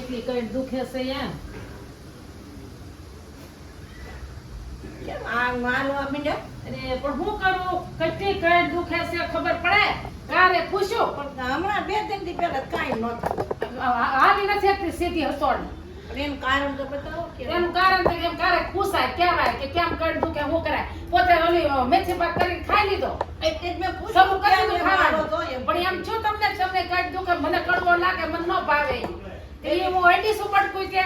કેટલી કઈ દુખે છે એમ કેમ આ માનો અમીને અરે પણ હું કરું કેટલી કઈ દુખે છે ખબર પડે કારે પૂછ્યું પણ હમણાં 2 દિનથી પહેલા કાંઈ નહોતું હાલી નથી શકતી સીધી હસોડ પણ એનું કારણ તો બતાવો કે એનું કારણ તો એમ કારે પૂછાય કહેવાય કે કેમ કઈ દુખે હું કરાય પોતે ઓલી મેથી પાક કરીને ખાઈ લીધો એટલે જ મેં પૂછ્યું સબુ કે કરીને આને ખાવાનું મારો તો એમ. પણ એમ છું તમને કઈ દુખે મને કડવો લાગે મને ન ભાવે એ હું એડી સુપડકું છે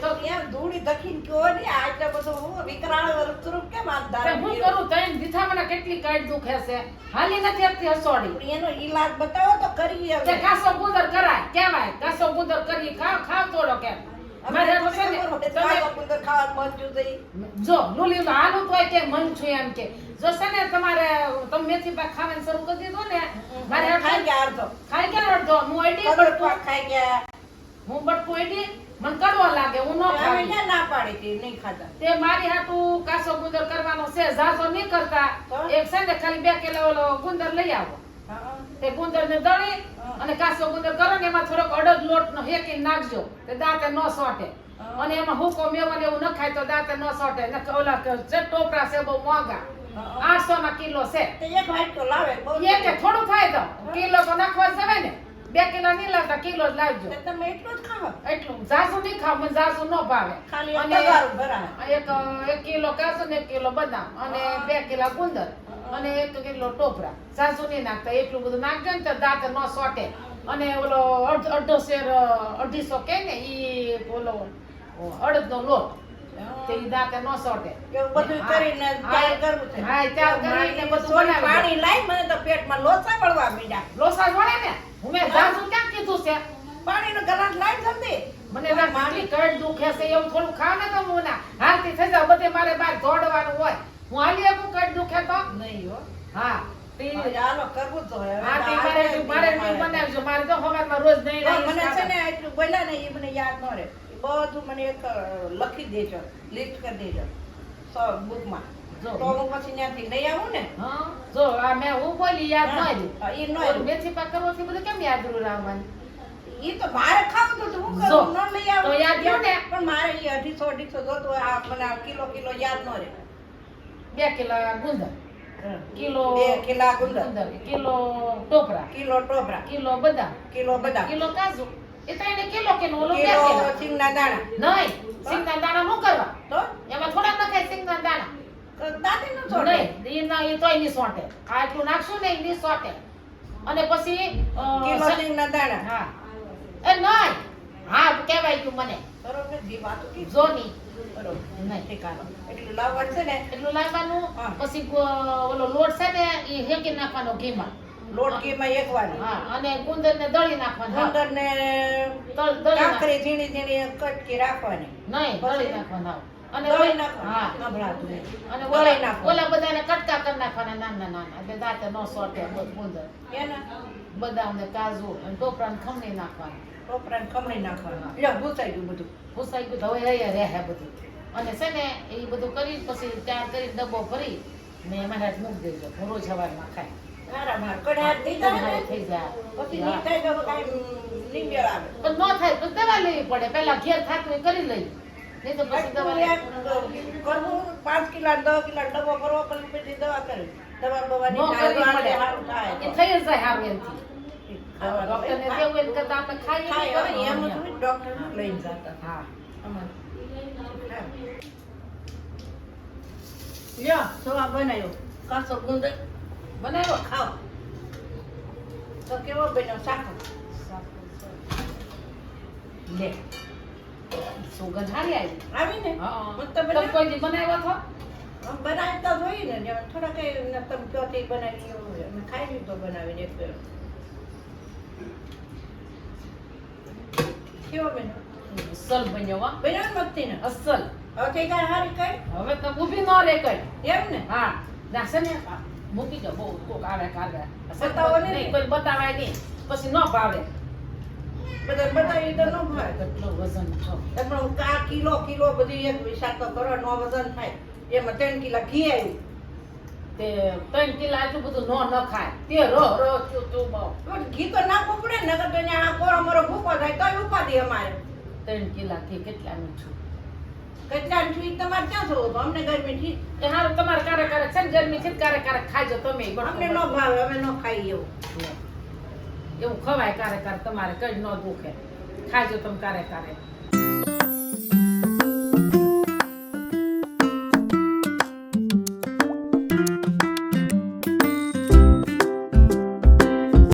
તો કેમ ધૂળી દખીને કયો ને આટલા બધું હું વિકરાળ વસ્તુરૂપ કેમ આ તે દારૂ હું પીવો? કરું તઈ દીથા મને કેટલી કઈ દુખે છે હાલી નથી શકતી હસોડી પણ એનો ઈલાજ બતાવો તો કરીએ તે હવે. કાસો ગુંદર કરાય કેવાય કાસો ગુંદર કરી ખાવ તોડો કેમ મારે અમને તો છે ને, ખબર હોય, તમે કાળો ગુંદર ખાવાનું મન થયું તો ઈ. જો લુલી નો હાલું તોય કે મન છું એમ કે જો છે ને તમારે તમે મેથી પાક ખાવાનું શરૂ કરી દીધું ને મારે ખાઈ ગયા અડધો. ખાઈ ગયા અડધો હું એડી કડવો પાક ખાઈ ગયા. હું બટકું એડી મને કડવો લાગે હું ન અમે ખાવી ક્યાં ના પાડી હતી, નહીં ખાતા. તે મારી હાટુ કાસો ગુંદર કરવાનો છે ઝાઝો નહીં કરતા તો? એક છે ને ખાલી 2 કિલો ઓલો ગુંદર લઈ આવો હા. તે ગુંદર ને દળી અને કાસો ગુંદર કરો ને એમાં થોડોક અડદ લોટ નો હેકી નાખજો તે દાંતે ન સોટે અને એમાં હુકો મેવો ને એવું ન ખાય તો દાંતે ન સોટે ને ઓલા જે ટોપરા છે બહુ મોંઘા 800 ના કિલો છે તો એક વાટકો લાવે, બહુ એ કે થોડું થાય તો કિલો તો નાખવા જ જવાય ને 2 કિલો નહીં લાવતા કિલો જ લાવજો તો તમે એટલું જ ખાઓ. એટલું જાસુ નહીં ખાવ મને જાસુ ન ભાવે ખાલી અને તગારું ભરાય. એક કિલો કાજુ ને 1 કિલો બદામ અને 2 કિલો ગુંદર અને 1 કિલો ટોપરા જાસુ નહીં નાખતા એટલું બધું નાખજો ને તો દાંતે ન સોટે અને ઓલો અડધો શેર 250 કે ને ઈ ઓલો અડદનો લોટ તે ઈ દાંતે ન સોટે એવું બધું કરીને તૈયાર કરવું છે. હા તૈયાર કરીને બધું સોની બનાવી પાણી લાઈ, મને તો પેટમાં લોચા પડવા માંડ્યા. લોસા વળે ને હું મેં જાસુ ક્યાં કીધું છે પાણીનો ગ્લાસ લાઈ જલ્દી. મને ના મારી કડ દુખે છે એવું થોડું ખાવ ને તો હું ના હાલતી થઈ જાવ બધે મારે બહાર દોડવાનું હોય હું હાલી આપું કડ દુખે તો નહીં હો. હા તે હવે હાલો કરવું જ હોય. હવે હા તે આ મારે નથી તું મારે. બનાવજો મારે તો સવારમાં રોજ નહીં તો મને છે ને એટલું બોલ્યા ને એ મને યાદ ન રહે. એ બધું મને એક લખી દેજો, લિસ્ટ કરી દેજો બુકમાં. જો. તો હું પછી ત્યાંથી લઈ આવું ને. હા જો આ મેં હું બોલી યાદ ન આવી હા, ઈ ન ઓલું આવ્યું. મેથી પાક કરવાથી બધું કેમ યાદ રહેવાનું ઈ તો મારે ખાવું તો હું જો. કરું, ન લઈ આવું. તો યાદ રહ્યું ને? પણ મારે ઈ 250 જોતું હોય. આ મને આ કિલો યાદ ન રહે. 2 કિલો ગુંદર કિલો 2 કિલા ગુંદર, કિલો ટોપરા કિલો ટોપરા, કિલો બદામ કિલો બદામ, કિલો કાજુ એ તો એને કિલો કિલો ઓલું 2 કિલો કિલો સિંગના દાણા. નહીં સિંગના દાણા નું કરવા તો એમાં થોડા નખાય સિંગના દાણા દાદી નું છોડે. નહીં એ ના એ તોય નહીં સોટે આ એટલું નાખશું ને એ નહીં સોટે અને પછી કિલો સિંગના દાણા. હા એ નહીં હા કહેવાય ગયું મને બરોબર, જી વાતો કીધી. જોની બરોબર. નહીં ઠીકાનો. એટલું લાવવાનું છે ને. એટલું લાવવાનું હા. પછી ઓલો લોટ છે ને એ હેકી નાખવાનો ઘીમાં લોટ ઘીમાં એકવાનું. હા અને ગુંદર ને દળી નાખવાનું હા. ગુંદર ને દળી નાખ- કાકરી ઝીણી ઝીણી કટકી રાખવાની. નહીં દળી નાખવાનું હા. અને દળી ઓલા- નાખવાનું. હા સંભળાતું નહીં. અને દળી ઓલા નાખવાનું. ઓલા બધાને કટકા કરી નાખવાના નાના નાના એટલે દાંતે ન સોટે ગુંદર એના બદામ ને કાજુ અને ટોપરા ને ખમણી નાખવાનું ટોપરાને ખમણી નાખવાનું. લ્યો, ભૂસાઈ ગયું બધું. ભૂસાઈ ગયું તો હવે અહીંયા રહે બધું અને છે ને એ બધું કરી પછી તૈયાર કરી ડબ્બો ભરી ને એમાં હાથ મૂકી દેજો હું રોજ સવારમાં ખાય મારા માર કડાટ દીધા ને, થઈ જાય પછી હા. નીકળે તો કાંઈ નહીં મેળ આવે. પણ ન થાય તો દવા લેવી પડે પેલા ઘેર થાતું એ કરી લઈ નહીં તો પછી દવા આટલું લેવી. એક કરવું, 5 કિલા 10 કિલા ડબ્બો કરવો, પછી દવા કરવી. દવા બવાની ન કરવી ચાલવા પડે. સારું થાય. એ થઈ જ જાય સારું એનથી ખાવાનું ડોક્ટરને દેવું એને કરતા આપણે ખાઈએ ખાય નહીં હવે એમ કરવાનું. થોડી ડોક્ટર લઈને જતા. હા લ્યો, તો આ બનાવ્યો કાચો ગુંદર બનાવ્યો ખાઓ. તો કેવો બન્યો શાક? લે સુગંધ સારી આવી આવી ને? હા મસ્ત તમે બન્યો? કોઈ દી બનાવ્યો હતો આમ બનાવતા જોઈએ ને જેમ થોડા કઈ તમે ચોથી બનાવી એવું હોય. અમે ખાઈ લીધો બનાવીને એક ફેરો. કેવો બન્યો? અસલ બન્યો હો બન્યો ને મસ્તી ને? અસલ હવે કઈ કાંઈ હારી કઈ? હવે તો ઊભી ન રે કઈ એમ ને? હા નાસે ને મૂકી દો બહુ કોક આવે કાલે બતાવો ને. નહીં કોઈ બતાવાય નહીં પછી ન ભાવે બધા બતાવી તો ન ભાવે. કેટલું વજન છો પણ કા કિલો બધી એક વિશાળ તો કરો નો વજન થાય. એમાં 3 કિલા ઘી આવ્યું. તે 3 કિલો આટલું બધું ન ખાય તે રો તું બહુ પણ ઘી તો નાખવું પડે ને, નકર તો અહીંયા આ કોરો મોરો ભૂકો થાય તોય ઉપાધિ અમારે. 3 કિલા કે કેટલાનું છું કેટલાનું છું ઈ તમારે ક્યાં થવું હતું? અમને ગરમીથી એ હારું તમારે કારે કારે છે ને ગરમી છે કારે કારે ખાજો તમે અમને ન ભાવે, અમે ન ખાઈએ એવું. એવું ખવાય કારે કારે તમારે કઈ ન દુખે ખાજો તમે કારે કારે